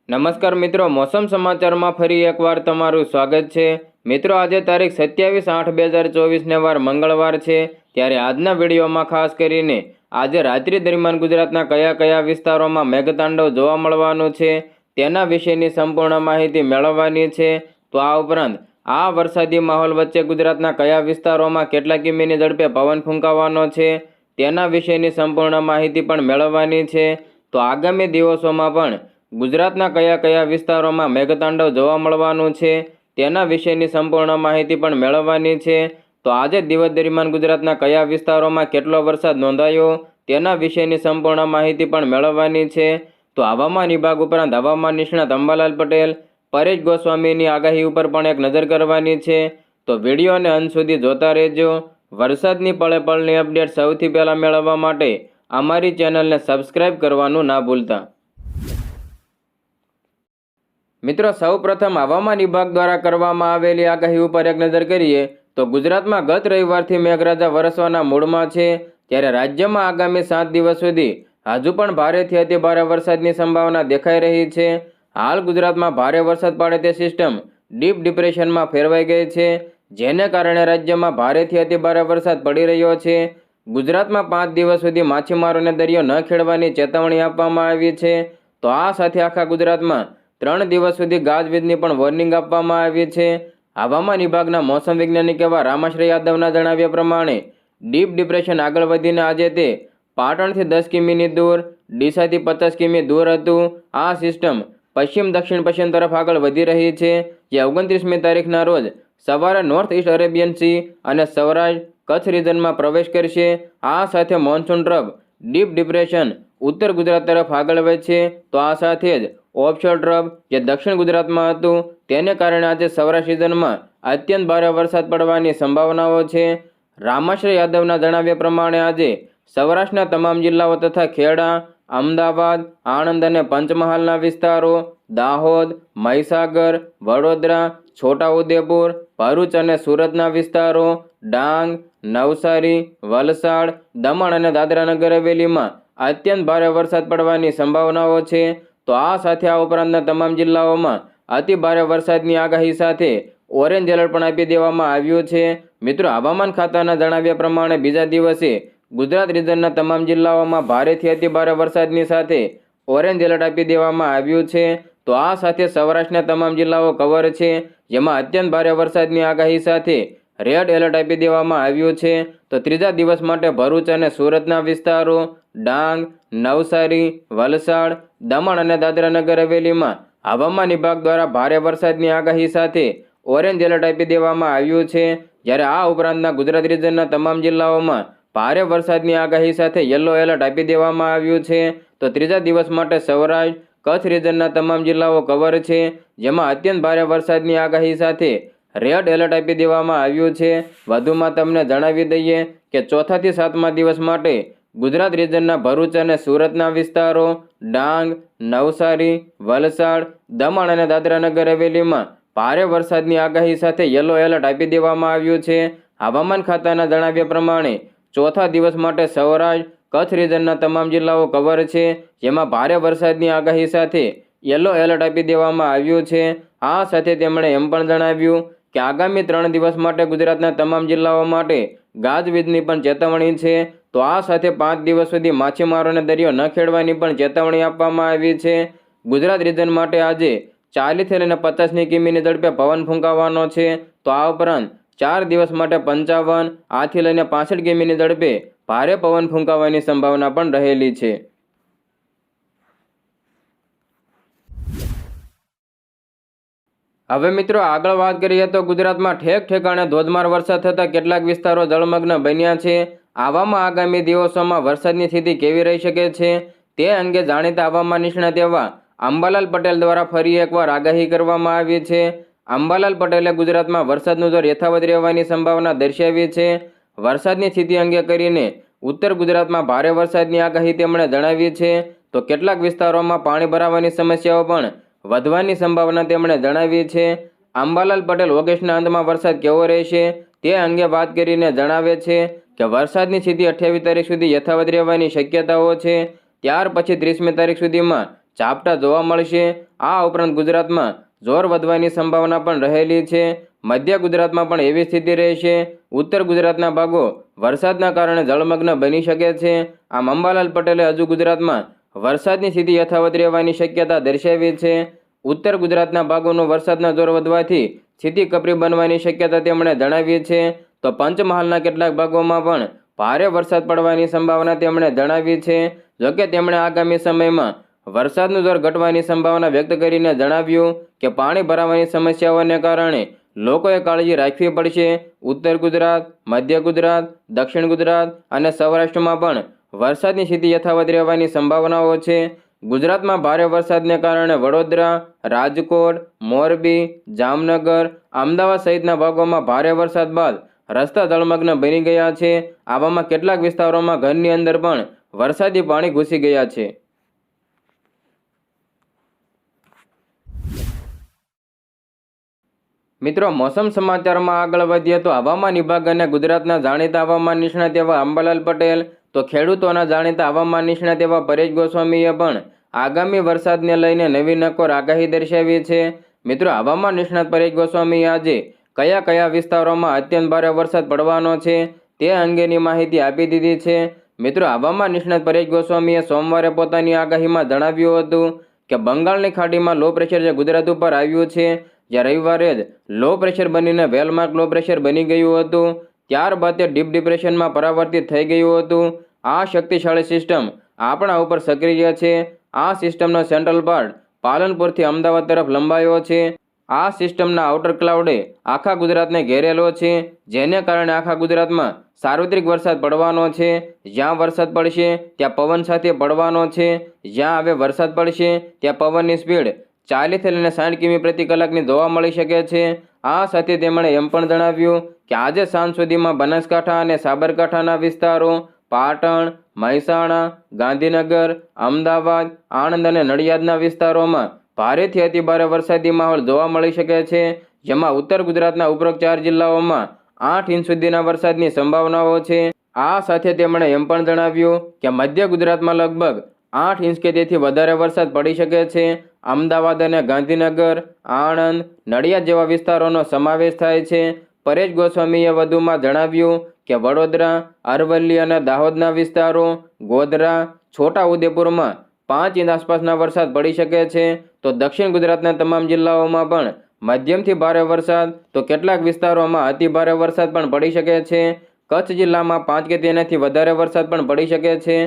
નમસ્કાર મિત્રો, મોસમ સમાચારમાં ફરી એકવાર તમારું સ્વાગત છે। મિત્રો, આજે તારીખ 27/8/2024 વાર મંગળવાર છે। ત્યારે આજના વિડીયોમાં ખાસ કરીને આજે રાત્રિ દરમિયાન ગુજરાતના કયા કયા વિસ્તારોમાં મેઘતાંડવ જોવા મળવાનું છે તેના વિશેની સંપૂર્ણ માહિતી મેળવવાની છે। તો આ ઉપરાંત આ વરસાદી માહોલ વચ્ચે ગુજરાતના કયા વિસ્તારોમાં કેટલા કિમીની ઝડપે પવન ફૂંકાવાનો છે તેના વિશેની સંપૂર્ણ માહિતી પણ મેળવવાની છે। તો આગામી દિવસોમાં પણ ગુજરાતના કયા કયા વિસ્તારોમાં મેઘતાંડવ જોવા મળવાનું છે તેના વિશેની સંપૂર્ણ માહિતી પણ મેળવવાની છે। તો આજે દિવસ દરમિયાન ગુજરાતના કયા વિસ્તારોમાં કેટલો વરસાદ નોંધાયો તેના વિશેની સંપૂર્ણ માહિતી પણ મેળવવાની છે। તો હવામાન વિભાગ ઉપરાંત હવામાન નિષ્ણાત અંબાલાલ પટેલ, પરેશ ગોસ્વામીની આગાહી ઉપર પણ એક નજર કરવાની છે। તો વિડીયોને અંત સુધી જોતા રહેજો। વરસાદની પળે પળની અપડેટ સૌથી પહેલાં મેળવવા માટે અમારી ચેનલને સબસ્ક્રાઇબ કરવાનું ના ભૂલતા। મિત્રો, સૌપ્રથમ હવામાન વિભાગ દ્વારા કરવામાં આવેલી આગાહી ઉપર એક નજર કરીએ તો ગુજરાતમાં ગત રવિવારથી મેઘરાજા વરસવાના મૂડમાં છે। ત્યારે રાજ્યમાં આગામી 7 દિવસ સુધી હજુ પણ ભારેથી અતિ ભારે વરસાદની સંભાવના દેખાઈ રહી છે। હાલ ગુજરાતમાં ભારે વરસાદ પાડે તે સિસ્ટમ ડીપ ડિપ્રેશનમાં ફેરવાઈ ગઈ છે, જેને કારણે રાજ્યમાં ભારેથી અતિ ભારે વરસાદ પડી રહ્યો છે। ગુજરાતમાં 5 દિવસ સુધી માછીમારોને દરિયો ન ખેડવાની ચેતવણી આપવામાં આવી છે। તો આ સાથે આખા ગુજરાતમાં 3 દિવસ સુધી ગાજવીજની પણ વોર્નિંગ આપવામાં આવી છે। હવામાન વિભાગના મોસમ વૈજ્ઞાનિક એવા રામાશ્રય યાદવના જણાવ્યા પ્રમાણે ડીપ ડિપ્રેશન આગળ વધીને આજે તે પાટણથી 10 કિમીની દૂર, ડીસાથી 50 કિમી દૂર હતું। આ સિસ્ટમ પશ્ચિમ દક્ષિણ પશ્ચિમ તરફ આગળ વધી રહી છે, જે 29મી તારીખના રોજ સવારે નોર્થ ઈસ્ટ અરેબિયન સી અને સૌરાષ્ટ્ર કચ્છ રિજનમાં પ્રવેશ કરશે। આ સાથે મોન્સૂન ટ્રફ ડીપ ડિપ્રેશન ઉત્તર ગુજરાત તરફ આગળ વધશે। તો આ સાથે જ ઓફશોર ટ્રફ જે દક્ષિણ ગુજરાતમાં હતું તેને કારણે આજે સૌરાષ્ટ્ર રિજનમાં અત્યંત ભારે વરસાદ પડવાની સંભાવનાઓ છે। રામાશ્રય યાદવના જણાવ્યા પ્રમાણે આજે સૌરાષ્ટ્રના તમામ જિલ્લાઓ તથા ખેડા, અમદાવાદ, આણંદ અને પંચમહાલના વિસ્તારો, દાહોદ, મહીસાગર, વડોદરા, છોટાઉદેપુર, ભરૂચ અને સુરતના વિસ્તારો, ડાંગ, નવસારી, વલસાડ, દમણ અને દાદરાનગર હવેલીમાં અત્યંત ભારે વરસાદ પડવાની સંભાવનાઓ છે। તો આ સાથે આ ઉપરાંતના તમામ જિલ્લાઓમાં અતિ ભારે વરસાદની આગાહી સાથે ઓરેન્જ એલર્ટ પણ આપી દેવામાં આવ્યું છે। મિત્રો, હવામાન ખાતાના જણાવ્યા પ્રમાણે બીજા દિવસે ગુજરાત રિજનના તમામ જિલ્લાઓમાં ભારેથી અતિ ભારે વરસાદની સાથે ઓરેન્જ એલર્ટ આપી દેવામાં આવ્યું છે। તો આ સાથે સૌરાષ્ટ્રના તમામ જિલ્લાઓ કવર છે, જેમાં અત્યંત ભારે વરસાદની આગાહી સાથે રેડ એલર્ટ આપી દેવામાં આવ્યું છે। તો ત્રીજા દિવસ માટે ભરૂચ અને સુરતના વિસ્તારો, ડાંગ, નવસારી, વલસાડ, દમણ અને દાદરાનગર હવેલીમાં હવામાન વિભાગ દ્વારા ભારે વરસાદની આગાહી સાથે ઓરેન્જ એલર્ટ આપી દેવામાં આવ્યું છે। જ્યારે આ ઉપરાંતના ગુજરાત રિજનના તમામ જિલ્લાઓમાં ભારે વરસાદની આગાહી સાથે યલો એલર્ટ આપી દેવામાં આવ્યું છે। તો ત્રીજા દિવસ માટે સૌરાષ્ટ્ર કચ્છ રિજનના તમામ જિલ્લાઓ કવર છે, જેમાં અત્યંત ભારે વરસાદની આગાહી સાથે રેડ એલર્ટ આપી દેવામાં આવ્યું છે। વધુમાં તમને જણાવી દઈએ કે 4 થી 7મા દિવસ માટે ગુજરાત રિજનના ભરૂચ અને સુરતના વિસ્તારો, ડાંગ, નવસારી, વલસાડ, દમણ અને દાદરાનગર હવેલીમાં ભારે વરસાદની આગાહી સાથે યલો એલર્ટ આપી દેવામાં આવ્યું છે। હવામાન ખાતાના જણાવ્યા પ્રમાણે 4થા દિવસ માટે સૌરાષ્ટ્ર કચ્છ રિજનના તમામ જિલ્લાઓ કવર છે, જેમાં ભારે વરસાદની આગાહી સાથે યલો એલર્ટ આપી દેવામાં આવ્યું છે। આ સાથે તેમણે એમ પણ જણાવ્યું કે આગામી 3 દિવસ માટે ગુજરાતના તમામ જિલ્લાઓ માટે ગાજવીજની પણ ચેતવણી છે। તો આ સાથે 5 દિવસ સુધી માછીમારોને દરિયો ન ખેડવાની પણ ચેતવણી આપવામાં આવી છે। ગુજરાત રિજન માટે આજે 40 થી લઈને 50 કિમીની ઝડપે પવન ફૂંકાવાનો છે। તો આ ઉપરાંત 4 દિવસ માટે 55 આથી લઈને 65 કિમીની ઝડપે ભારે પવન ફૂંકાવાની સંભાવના પણ રહેલી છે। હવે મિત્રો, આગળ વાત કરીએ તો ગુજરાતમાં ઠેક ઠેકાણે ધોધમાર વરસાદ થતાં કેટલાક વિસ્તારો જળમગ્ન બન્યા છે। આવામાં આગામી દિવસોમાં વરસાદની સ્થિતિ કેવી રહી શકે છે તે અંગે જાણીતા હવામાન નિષ્ણાત એવા અંબાલાલ પટેલ દ્વારા ફરી એકવાર આગાહી કરવામાં આવી છે। અંબાલાલ પટેલે ગુજરાતમાં વરસાદનું જોર યથાવત રહેવાની સંભાવના દર્શાવી છે। વરસાદની સ્થિતિ અંગે કરીને ઉત્તર ગુજરાતમાં ભારે વરસાદની આગાહી તેમણે જણાવી છે। તો કેટલાક વિસ્તારોમાં પાણી ભરાવાની સમસ્યાઓ પણ વધવાની સંભાવના તેમણે જણાવી છે। અંબાલાલ પટેલ ઓગસ્ટના અંતમાં વરસાદ કેવો રહેશે તે અંગે વાત કરીને જણાવે છે કે વરસાદની સ્થિતિ 28 તારીખ સુધી યથાવત રહેવાની શક્યતાઓ છે। ત્યાર પછી 30મી તારીખ સુધીમાં ઝાપટા જોવા મળશે આ ઉપરાંત ગુજરાતમાં જોર વધવાની સંભાવના પણ રહેલી છે. મધ્ય ગુજરાતમાં પણ એવી સ્થિતિ રહેશે. ઉત્તર ગુજરાતના ભાગો વરસાદના કારણે જળમગ્ન બની શકે છે. આમ અંબાલાલ પટેલે હજુ ગુજરાતમાં વરસાદની સ્થિતિ યથાવત રહેવાની શક્યતા દર્શાવી છે. ઉત્તર ગુજરાતના ભાગોનું વરસાદના જોર વધવાથી સ્થિતિ કપરી બનવાની શક્યતા તેમણે જણાવી છે. તો પંચમહાલના કેટલાક ભાગોમાં પણ ભારે વરસાદ પડવાની સંભાવના તેમણે જણાવી છે. જોકે તેમણે આગામી સમયમાં વરસાદનું જોર ઘટવાની સંભાવના વ્યક્ત કરીને જણાવ્યું કે પાણી ભરાવાની સમસ્યાઓને કારણે લોકોએ કાળજી રાખવી પડશે. ઉત્તર ગુજરાત, મધ્ય ગુજરાત, દક્ષિણ ગુજરાત અને સૌરાષ્ટ્રમાં પણ વરસાદની સ્થિતિ યથાવત રહેવાની સંભાવનાઓ છે. ગુજરાતમાં ભારે વરસાદને કારણે વડોદરા, રાજકોટ, મોરબી, જામનગર, અમદાવાદ સહિતના ભાગોમાં ભારે વરસાદ બાદ રસ્તા જળમગ્ન બની ગયા છે. આવામાં કેટલાક વિસ્તારોમાં ઘરની અંદર પણ વરસાદી પાણી ઘૂસી ગયા છે. મિત્રો, મોસમ સમાચારમાં આગળ વધીએ તો હવામાન વિભાગ અને ગુજરાતના જાણીતા હવામાન નિષ્ણાત એવા અંબાલાલ પટેલ તો ખેડૂતોના જાણીતા હવામાન નિષ્ણાત એવા પરેશ ગોસ્વામીએ પણ આગામી વરસાદને લઈને નવી નક્કોર આગાહી દર્શાવી છે. મિત્રો, હવામાન નિષ્ણાત પરેશ ગોસ્વામીએ આજે કયા કયા વિસ્તારોમાં અત્યંત ભારે વરસાદ પડવાનો છે તે અંગેની માહિતી આપી દીધી છે. મિત્રો, હવામાન નિષ્ણાત પરેશ ગોસ્વામીએ સોમવારે પોતાની આગાહીમાં જણાવ્યું હતું કે બંગાળની ખાડીમાં લો પ્રેશર જે ગુજરાત ઉપર આવ્યું છે, જે રવિવારે જ લો પ્રેશર બનીને વેલમાર્ક લો પ્રેશર બની ગયું હતું. ત્યારબાદ તે ડીપ ડિપ્રેશનમાં પરાવર્તિત થઈ ગયું હતું. આ શક્તિશાળી સિસ્ટમ આપણા ઉપર સક્રિય છે. આ સિસ્ટમનો સેન્ટ્રલ પાર્ટ પાલનપુરથી અમદાવાદ તરફ લંબાયો છે. આ સિસ્ટમના આઉટર ક્લાઉડે આખા ગુજરાતને ઘેરેલો છે, જેને કારણે આખા ગુજરાતમાં સાર્વત્રિક વરસાદ પડવાનો છે. જ્યાં વરસાદ પડશે ત્યાં પવન સાથે પડવાનો છે. જ્યાં હવે વરસાદ પડશે ત્યાં પવનની સ્પીડ 40 થી લઈને 60 કિમી પ્રતિ કલાકની જોવા મળી શકે છે. આ સાથે તેમણે એમ પણ જણાવ્યું કે આજે સાંજ સુધીમાં બનાસકાંઠા અને સાબરકાંઠાના વિસ્તારો, પાટણ, મહેસાણા, ગાંધીનગર, અમદાવાદ, આણંદ અને નડિયાદના વિસ્તારોમાં ભારેથી અતિભારે વરસાદી માહોલ જોવા મળી શકે છે. જેમાં ઉત્તર ગુજરાતના ઉપરોક્ત 4 જિલ્લાઓમાં 8 ઇંચ સુધીના વરસાદની સંભાવનાઓ છે. આ સાથે તેમણે એમ પણ જણાવ્યું કે મધ્ય ગુજરાતમાં લગભગ 8 ઇંચ કે તેથી વધારે વરસાદ પડી શકે છે. અમદાવાદ અને ગાંધીનગર, આણંદ, નડિયાદ જેવા વિસ્તારોનો સમાવેશ થાય છે. પરેશ ગોસ્વામીએ વધુમાં જણાવ્યું કે વડોદરા, અરવલ્લી અને દાહોદના વિસ્તારો, ગોધરા, છોટાઉદેપુરમાં 5 ઇંચ આસપાસના વરસાદ પડી શકે છે. તો દક્ષિણ ગુજરાતના તમામ જિલ્લાઓમાં પણ મધ્યમથી ભારે વરસાદ, તો કેટલાક વિસ્તારોમાં અતિ ભારે વરસાદ પણ પડી શકે છે. કચ્છ જિલ્લામાં 5 કે તેનાથી વધારે વરસાદ પણ પડી શકે છે.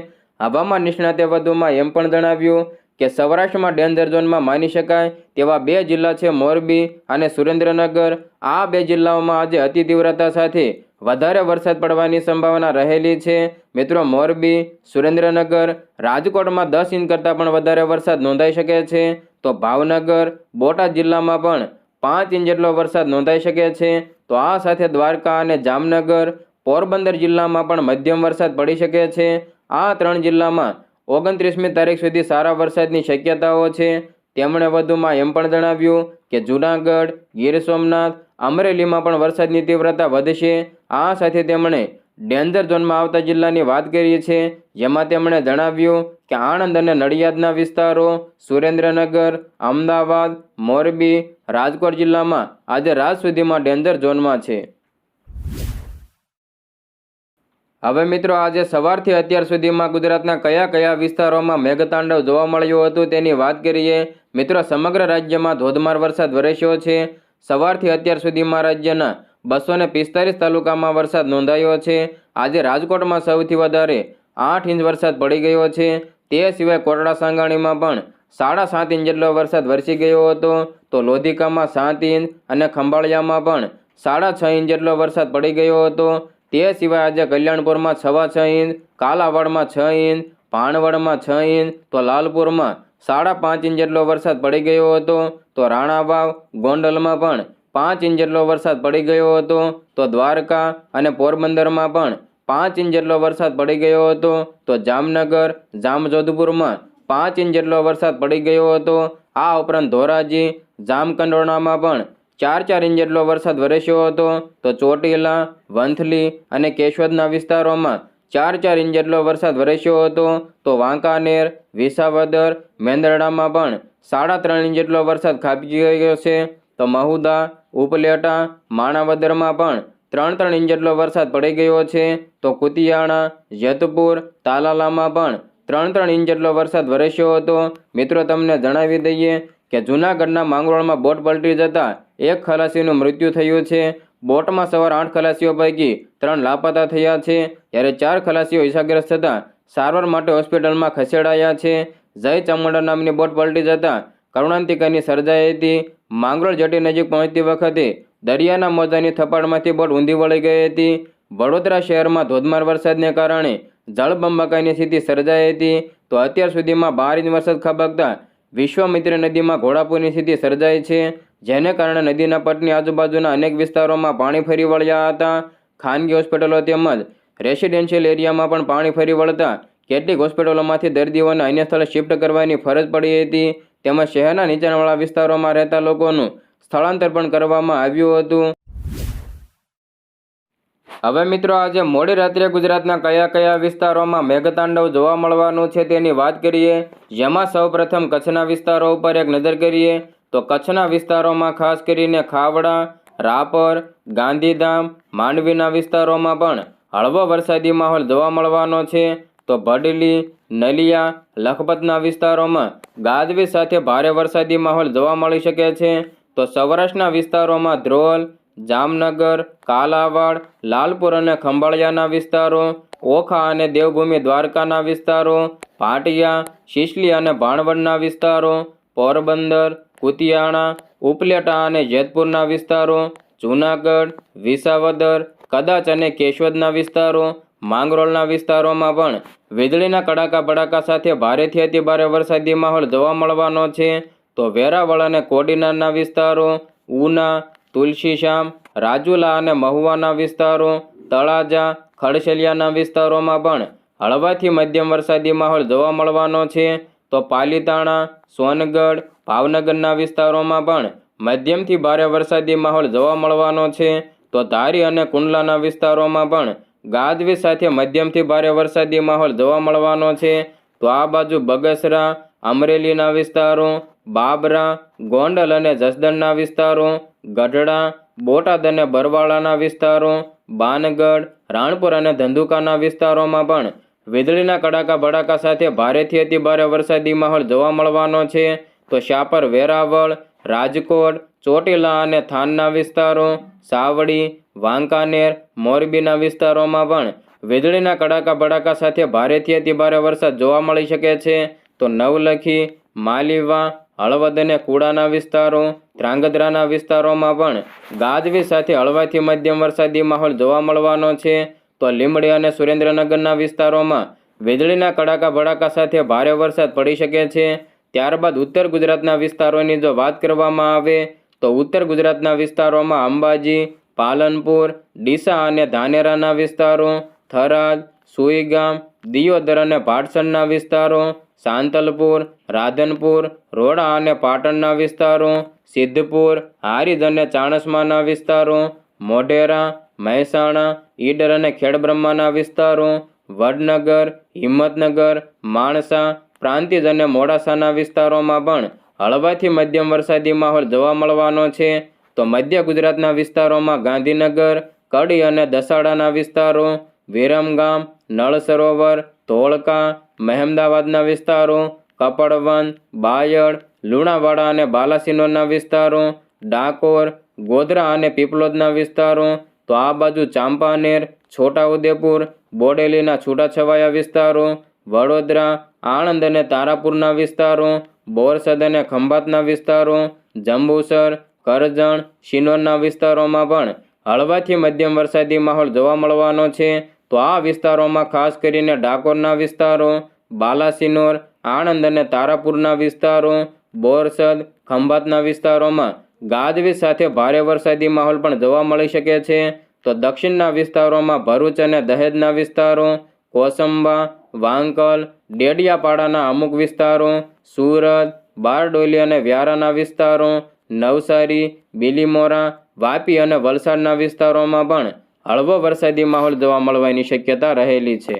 હવામાન નિષ્ણાતે વધુમાં એમ પણ જણાવ્યું કે સૌરાષ્ટ્રમાં ડેન્જર ઝોનમાં માની શકાય તેવા 2 જિલ્લા છે, મોરબી અને સુરેન્દ્રનગર. આ 2 જિલ્લાઓમાં આજે અતિ તીવ્રતા સાથે વધારે વરસાદ પડવાની સંભાવના રહેલી છે. મિત્રો, મોરબી, સુરેન્દ્રનગર, રાજકોટમાં 10 ઇંચ કરતાં પણ વધારે વરસાદ નોંધાઈ શકે છે. તો ભાવનગર, બોટાદ જિલ્લામાં પણ 5 ઇંચ જેટલો વરસાદ નોંધાઈ શકે છે. તો આ સાથે દ્વારકા અને જામનગર, પોરબંદર જિલ્લામાં પણ મધ્યમ વરસાદ પડી શકે છે. આ 3 જિલ્લામાં 29મી તારીખ સુધી સારા વરસાદની શક્યતાઓ છે. તેમણે વધુમાં એમ પણ જણાવ્યું કે જૂનાગઢ, ગીર સોમનાથ, અમરેલીમાં પણ વરસાદની તીવ્રતા વધશે. આ સાથે તેમણે ડેન્જર ઝોનમાં આવતા જિલ્લાની વાત કરી છે, જેમાં તેમણે જણાવ્યું કે આણંદ અને નડિયાદના વિસ્તારો, સુરેન્દ્રનગર, અમદાવાદ, મોરબી, રાજકોટ જિલ્લામાં આજે રાત સુધીમાં ડેન્જર ઝોનમાં છે. હવે મિત્રો, આજે સવારથી અત્યાર સુધીમાં ગુજરાતના કયા કયા વિસ્તારોમાં મેઘતાંડવ જોવા મળ્યું હતું તેની વાત કરીએ. મિત્રો, સમગ્ર રાજ્યમાં ધોધમાર વરસાદ વરસ્યો છે. સવારથી અત્યાર સુધીમાં રાજ્યના 245 તાલુકામાં વરસાદ નોંધાયો છે. આજે રાજકોટમાં સૌથી વધારે 8 ઇંચ વરસાદ પડી ગયો છે. તે સિવાય કોટડા સાંગાણીમાં પણ 7.5 ઇંચ જેટલો વરસાદ વરસી ગયો હતો. તો લોધિકામાં 7 ઇંચ અને ખંભાળિયામાં પણ 6.5 ઇંચ જેટલો વરસાદ પડી ગયો હતો. તે સિવાય આજે કલ્યાણપુરમાં 6.5 ઇંચ, કાલાવાડમાં 6 ઇંચ, ભાણવડમાં 6 ઇંચ, તો લાલપુરમાં 5.5 ઇંચ જેટલો વરસાદ પડી ગયો હતો. તો રાણાવાવ, ગોંડલમાં પણ 5 ઇંચ જેટલો વરસાદ પડી ગયો હતો. તો દ્વારકા અને પોરબંદરમાં પણ 5 ઇંચ જેટલો વરસાદ પડી ગયો હતો. તો જામનગર, જામજોધપુરમાં 5 ઇંચ જેટલો વરસાદ પડી ગયો હતો. આ ઉપરાંત ધોરાજી, જામકંડોરણામાં પણ 4 ઇંચ જેટલો વરસાદ વરસ્યો હતો. તો ચોટીલા, વંથલી અને કેશોદના વિસ્તારોમાં 4 ઇંચ જેટલો વરસાદ વરસ્યો હતો. તો વાંકાનેર, વિસાવદર, મેંદરડામાં પણ 3.5 ઇંચ જેટલો વરસાદ ખાબકી ગયો છે. તો મહુધા, ઉપલેટા, માણાવદરમાં પણ 3 ઇંચ જેટલો વરસાદ પડી ગયો છે. તો કુતિયાણા, જેતપુર, તાલાલામાં પણ 3 ઇંચ જેટલો વરસાદ વરસ્યો હતો. મિત્રો તમને જણાવી દઈએ કે જૂનાગઢના માંગરોળમાં બોટ પલટી જતાં એક ખલાસીનું મૃત્યુ થયું છે. બોટમાં સવાર 8 ખલાસીઓ પૈકી 3 લાપતા થયા છે, જ્યારે 4 ખલાસીઓ ઇજાગ્રસ્ત થતાં સારવાર માટે હોસ્પિટલમાં ખસેડાયા છે. જય ચામુંડા નામની બોટ પલટી જતાં કરુણાંતિકાની સર્જાઈ હતી. માંગરોળ જેટી નજીક પહોંચતી વખતે દરિયાના મોજાની થપાડમાંથી બોટ ઊંધી વળી ગઈ હતી. વડોદરા શહેરમાં ધોધમાર વરસાદને કારણે જળબંબાકારની સ્થિતિ સર્જાઈ હતી. તો અત્યાર સુધીમાં 12 ઇંચ વરસાદ ખાબકતા વિશ્વામિત્રી નદીમાં ઘોડાપૂરની સ્થિતિ સર્જાઈ છે, જેને કારણે નદીના પટની આજુબાજુના અનેક વિસ્તારોમાં પાણી ફરી વળ્યા હતા. ખાનગી હોસ્પિટલો તેમજ રેસિડેન્શિયલ એરિયામાં પણ પાણી ફરી વળતા કેટલીક હોસ્પિટલોમાંથી દર્દીઓને અન્ય સ્થળે શિફ્ટ કરવાની ફરજ પડી હતી. તેમજ શહેરના નીચાણવાળા વિસ્તારોમાં રહેતા લોકોનું સ્થળાંતર પણ કરવામાં આવ્યું હતું. હવે મિત્રો આજે મોડી રાત્રે ગુજરાતના કયા કયા વિસ્તારોમાં મેઘતાંડવ જોવા મળવાનું છે તેની વાત કરીએ. જેમાં સૌપ્રથમ કચ્છના વિસ્તારો ઉપર એક નજર કરીએ. તો કચ્છના વિસ્તારોમાં ખાસ કરીને ખાવડા, રાપર, ગાંધીધામ, માંડવીના વિસ્તારોમાં પણ હળવો વરસાદી માહોલ જોવા મળવાનો છે. તો ભડલી, નલિયા, લખપતના વિસ્તારોમાં ગાજવીજ સાથે ભારે વરસાદી માહોલ જોવા મળી શકે છે. તો સૌરાષ્ટ્રના વિસ્તારોમાં ધ્રોલ, જામનગર, કાલાવાડ, લાલપુર અને ખંભાળિયાના વિસ્તારો, ઓખા અને દેવભૂમિ દ્વારકાના વિસ્તારો, ભાટિયા, શિશલી અને ભાણવડના વિસ્તારો, પોરબંદર, કુતિયાણા, ઉપલેટા અને જેતપુરના વિસ્તારો, જૂનાગઢ, વિસાવદર, કદાચ અને કેશોદના વિસ્તારો, માંગરોળના વિસ્તારોમાં પણ વીજળીના કડાકા ભડાકા સાથે ભારેથી અતિ ભારે વરસાદી માહોલ જોવા મળવાનો છે. તો વેરાવળ અને કોડીનારના વિસ્તારો, ઉના, તુલસીશ્યામ, રાજુલા અને મહુવાના વિસ્તારો, તળાજા, ખડસલિયાના વિસ્તારોમાં પણ હળવાથી મધ્યમ વરસાદી માહોલ જોવા મળવાનો છે. તો પાલીતાણા, સોનગઢ, ભાવનગરના વિસ્તારોમાં પણ મધ્યમથી ભારે વરસાદી માહોલ જોવા મળવાનો છે. તો ધારી અને કુંડલાના વિસ્તારોમાં પણ ગાજવીજ સાથે મધ્યમથી ભારે વરસાદી માહોલ જોવા મળવાનો છે. તો આ બાજુ બગસરા, અમરેલીના વિસ્તારો, બાબરા, ગોંડલ અને જસદણના વિસ્તારો, ગઢડા, બોટાદ અને બરવાળાના વિસ્તારો, બાનગઢ, રાણપુર અને ધંધુકાના વિસ્તારોમાં પણ વીજળીના કડાકા ભડાકા સાથે ભારેથી અતિ ભારે વરસાદી માહોલ જોવા મળવાનો છે. તો શાપર, વેરાવળ, રાજકોટ, ચોટીલા અને થાનના વિસ્તારો, સાવડી, વાંકાનેર, મોરબીના વિસ્તારોમાં પણ વીજળીના કડાકા ભડાકા સાથે ભારેથી અતિ ભારે વરસાદ જોવા મળી શકે છે. તો નવલખી, માલીવા, હળવદ અને કુડાના વિસ્તારો, ધ્રાંગધ્રાના વિસ્તારોમાં પણ ગાજવીજ સાથે હળવાથી મધ્યમ વરસાદી માહોલ જોવા મળવાનો છે. તો લીંબડી અને સુરેન્દ્રનગરના વિસ્તારોમાં વીજળીના કડાકા ભડાકા સાથે ભારે વરસાદ પડી શકે છે. ત્યારબાદ ઉત્તર ગુજરાતના વિસ્તારોની જો વાત કરવામાં આવે તો ઉત્તર ગુજરાતના વિસ્તારોમાં અંબાજી, પાલનપુર, ડીસા અને ધાનેરાના વિસ્તારો, થરાદ, સુઈગામ, દિયોદર અને ભાટસણના વિસ્તારો, સાંતલપુર, રાધનપુર, રોડા અને પાટણના વિસ્તારો, સિદ્ધપુર, હારીજ અને ચાણસ્માના વિસ્તારો, મોઢેરા, મહેસાણા, ઈડર અને ખેડબ્રહ્માના વિસ્તારો, વડનગર, હિંમતનગર, માણસા, પ્રાંતિજ અને મોડાસાના વિસ્તારોમાં પણ હળવાથી મધ્યમ વરસાદી માહોલ જોવા મળવાનો છે. તો મધ્ય ગુજરાતના વિસ્તારોમાં ગાંધીનગર, કડી અને દસાડાના વિસ્તારો, વિરમગામ, નળ સરોવર, ધોળકા, મહેમદાવાદના વિસ્તારો, કપડવંત, બાયડ, લુણાવાડા અને બાલાસિનોરના વિસ્તારો, ડાકોર, ગોધરા અને પીપલોદના વિસ્તારો. તો આ બાજુ ચાંપાનેર, છોટાઉદેપુર, બોડેલીના છૂટાછવાયા વિસ્તારો, વડોદરા, આણંદ અને તારાપુરના વિસ્તારો, બોરસદ અને ખંભાતના વિસ્તારો, જંબુસર, કરજણ, શિનોરના વિસ્તારોમાં પણ હળવાથી મધ્યમ વરસાદી માહોલ જોવા મળવાનો છે. તો આ વિસ્તારોમાં ખાસ કરીને ડાકોરના વિસ્તારો, બાલાસિનોર, આણંદ અને તારાપુરના વિસ્તારો, બોરસદ, ખંભાતના વિસ્તારોમાં ગાજવીજ સાથે ભારે વરસાદી માહોલ પણ જોવા મળી શકે છે. તો દક્ષિણના વિસ્તારોમાં ભરૂચ અને દહેજના વિસ્તારો, કોસંબા, વાંકલ, ડેડિયાપાડાના અમુક વિસ્તારો, સુરત, બારડોલી અને વ્યારાના વિસ્તારો, નવસારી, બિલીમોરા, વાપી અને વલસાડના વિસ્તારોમાં પણ હળવો વરસાદી માહોલ જોવા મળવાની શક્યતા રહેલી છે.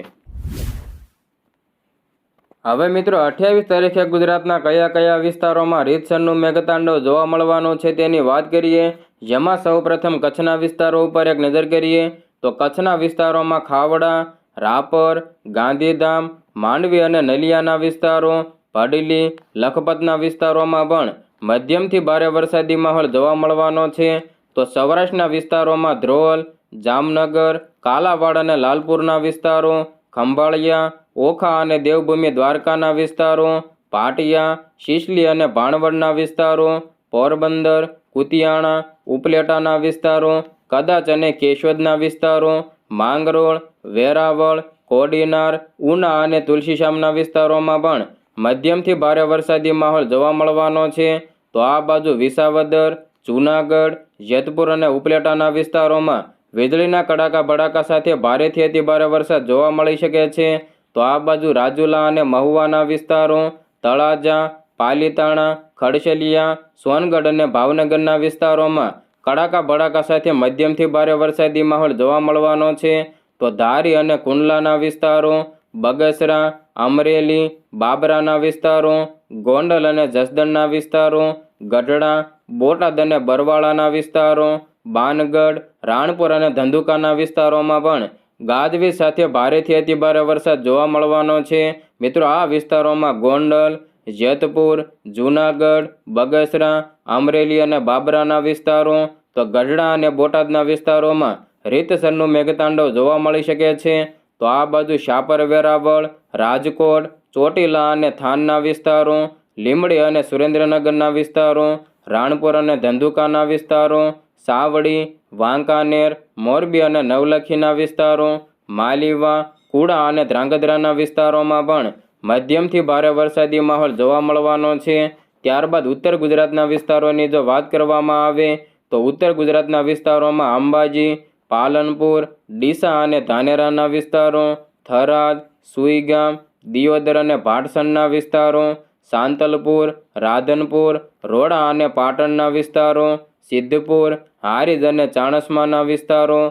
હવે મિત્રો 28 તારીખે ગુજરાતના કયા કયા વિસ્તારોમાં રીતસરનું મેઘતાંડવ જોવા મળવાનું છે તેની વાત કરીએ. જેમાં સૌપ્રથમ કચ્છના વિસ્તારો ઉપર એક નજર કરીએ તો કચ્છના વિસ્તારોમાં ખાવડા, રાપર, ગાંધીધામ, માંડવી અને નલિયાના વિસ્તારો, ભડલી, લખપતના વિસ્તારોમાં પણ મધ્યમથી ભારે વરસાદી માહોલ જોવા મળવાનો છે. તો સૌરાષ્ટ્રના વિસ્તારોમાં ધ્રોલ, જામનગર, કાલાવાડ અને લાલપુરના વિસ્તારો, ખંભાળિયા, ઓખા અને દેવભૂમિ દ્વારકાના વિસ્તારો, પાટિયા, શીશલી અને ભાણવડના વિસ્તારો, પોરબંદર, કુતિયાણા, ઉપલેટાના વિસ્તારો, કદાચ અને કેશોદના વિસ્તારો, માંગરોળ, વેરાવળ, કોડીનાર, ઉના અને તુલસીશ્યામના વિસ્તારોમાં પણ મધ્યમથી ભારે વરસાદી માહોલ જોવા મળવાનો છે. તો આ બાજુ વિસાવદર, જૂનાગઢ, જેતપુર અને ઉપલેટાના વિસ્તારોમાં વીજળીના કડાકા ભડાકા સાથે ભારેથી અતિ ભારે વરસાદ જોવા મળી શકે છે. તો આ બાજુ રાજુલા અને મહુવાના વિસ્તારો, તળાજા, પાલીતાણા, ખડસલિયા, સોનગઢ અને ભાવનગરના વિસ્તારોમાં કડાકા ભડાકા સાથે મધ્યમથી ભારે વરસાદી માહોલ જોવા મળવાનો છે. તો ધારી અને કુંડલાના વિસ્તારો, બગસરા, અમરેલી, બાબરાના વિસ્તારો, ગોંડલ અને જસદણના વિસ્તારો, ગઢડા, બોટાદ અને બરવાળાના વિસ્તારો, બાનગઢ, રાણપુર અને ધંધુકાના વિસ્તારોમાં પણ ગાજવીજ સાથે ભારેથી અતિ ભારે વરસાદ જોવા મળવાનો છે. મિત્રો આ વિસ્તારોમાં ગોંડલ, જેતપુર, જૂનાગઢ, બગસરા, અમરેલી અને બાબરાના વિસ્તારો, તો ગઢડા અને બોટાદના વિસ્તારોમાં રીતસરનું મેઘતાંડવ જોવા મળી શકે છે. તો આ બાજુ શાપર, વેરાવળ, રાજકોટ, ચોટીલા અને થાનના વિસ્તારો, લીંબડી અને સુરેન્દ્રનગરના વિસ્તારો, રાણપુર અને ધંધુકાના વિસ્તારો, સાવડી, વાંકાનેર, મોરબી અને નવલખીના વિસ્તારો, માલીવા, કુડા અને ધ્રાંગધ્રાના વિસ્તારોમાં પણ મધ્યમથી ભારે વરસાદી માહોલ જોવા મળવાનો છે. ત્યારબાદ ઉત્તર ગુજરાતના વિસ્તારોની જો વાત કરવામાં આવે તો ઉત્તર ગુજરાતના વિસ્તારોમાં અંબાજી, પાલનપુર, ડીસા અને ધાનેરાના વિસ્તારો, થરાદ, સુઈગામ, દિયોદર અને ભાટસણના વિસ્તારો, સાંતલપુર, રાધનપુર, રોડા અને પાટણના વિસ્તારો, સિદ્ધપુર, હારીજ અને ચાણસ્માના વિસ્તારો,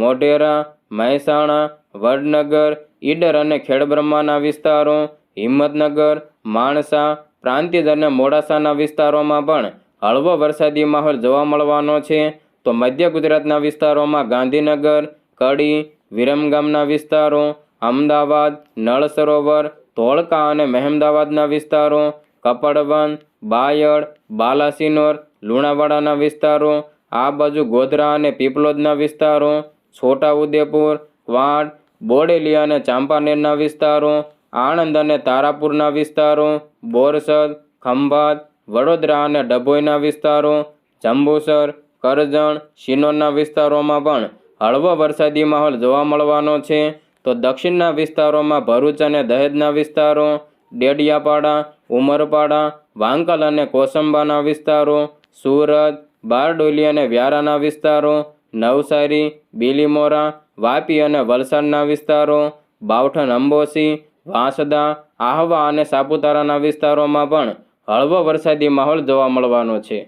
મોઢેરા, મહેસાણા, વડનગર, ઈડર અને ખેડબ્રહ્માના વિસ્તારો, હિંમતનગર, માણસા, પ્રાંતિજ અને મોડાસાના વિસ્તારોમાં પણ હળવો વરસાદી માહોલ જોવા મળવાનો છે. તો મધ્ય ગુજરાતના વિસ્તારોમાં ગાંધીનગર, કડી, વિરમગામના વિસ્તારો, અમદાવાદ, નળ સરોવર, ધોળકા અને મહેમદાવાદના વિસ્તારો, કપડવંત, બાયડ, બાલાસિનોર, લુણાવાડાના વિસ્તારો, આ બાજુ ગોધરા અને પીપલોદના વિસ્તારો, છોટાઉદેપુર, ક્વાંટ, બોડેલી અને ચાંપાનેરના વિસ્તારો, આણંદ અને તારાપુરના વિસ્તારો, બોરસદ, ખંભાત, વડોદરા અને ડભોઈના વિસ્તારો, જંબુસર, કરજણ, શિનોરના વિસ્તારોમાં પણ હળવો વરસાદી માહોલ જોવા મળવાનો છે. તો દક્ષિણના વિસ્તારોમાં ભરૂચ અને દહેજના વિસ્તારો, ડેડિયાપાડા, ઉમરપાડા, વાંકલ અને કોસંબાના વિસ્તારો, સુરત, બારડોલી અને વ્યારાના વિસ્તારો, નવસારી, બીલીમોરા, વાપી અને વલસાડના વિસ્તારો, બાવઠન, અંબોસી, વાંસદા, આહવા અને સાપુતારાના વિસ્તારોમાં પણ હળવો વરસાદી માહોલ જોવા મળવાનો છે.